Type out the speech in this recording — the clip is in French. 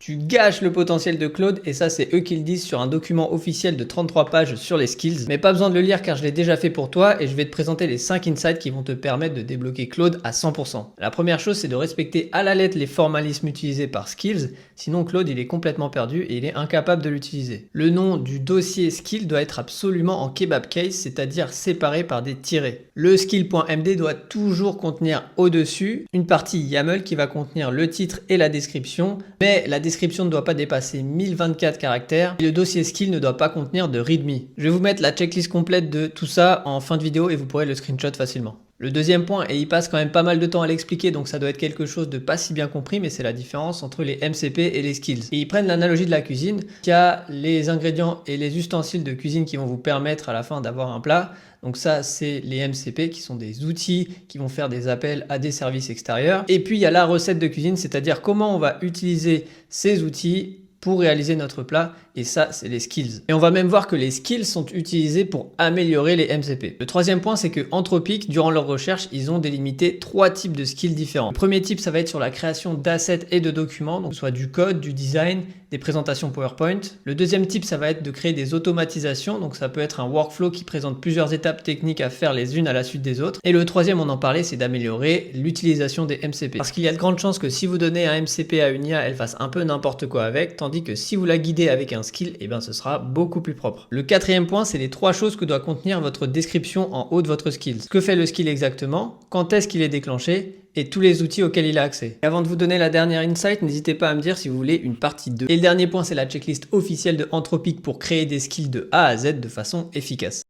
Tu gâches le potentiel de Claude et ça c'est eux qui le disent sur un document officiel de 33 pages sur les skills. Mais pas besoin de le lire car je l'ai déjà fait pour toi et je vais te présenter les 5 insights qui vont te permettre de débloquer Claude à 100%. La première chose c'est de respecter à la lettre les formalismes utilisés par skills, sinon Claude il est complètement perdu et il est incapable de l'utiliser. Le nom du dossier skill doit être absolument en kebab case, c'est-à-dire séparé par des tirets. Le skill.md doit toujours contenir au-dessus une partie YAML qui va contenir le titre et la description, mais la description ne doit pas dépasser 1024 caractères et le dossier skill ne doit pas contenir de readme. Je vais vous mettre la checklist complète de tout ça en fin de vidéo et vous pourrez le screenshot facilement. Le deuxième point, et il passe quand même pas mal de temps à l'expliquer, donc ça doit être quelque chose de pas si bien compris, mais c'est la différence entre les MCP et les skills. Et ils prennent l'analogie de la cuisine, qui a les ingrédients et les ustensiles de cuisine qui vont vous permettre à la fin d'avoir un plat. Donc ça, c'est les MCP qui sont des outils qui vont faire des appels à des services extérieurs. Et puis il y a la recette de cuisine, c'est-à-dire comment on va utiliser ces outils pour réaliser notre plat, et ça c'est les skills. Et on va même voir que les skills sont utilisés pour améliorer les MCP. Le troisième point c'est que Anthropic, durant leur recherche, ils ont délimité 3 types de skills différents. Le premier type ça va être sur la création d'assets et de documents, donc soit du code, du design, des présentations PowerPoint. Le deuxième type ça va être de créer des automatisations, donc ça peut être un workflow qui présente plusieurs étapes techniques à faire les unes à la suite des autres. Et le troisième, on en parlait, c'est d'améliorer l'utilisation des MCP. Parce qu'il y a de grandes chances que si vous donnez un MCP à une IA, elle fasse un peu n'importe quoi avec, tandis que si vous la guidez avec un skill, eh ben ce sera beaucoup plus propre. Le quatrième point, c'est les 3 choses que doit contenir votre description en haut de votre skill. Que fait le skill exactement? Quand est-ce qu'il est déclenché? Et tous les outils auxquels il a accès. Et avant de vous donner la dernière insight, n'hésitez pas à me dire si vous voulez une partie 2. Et le dernier point, c'est la checklist officielle de Anthropic pour créer des skills de A à Z de façon efficace.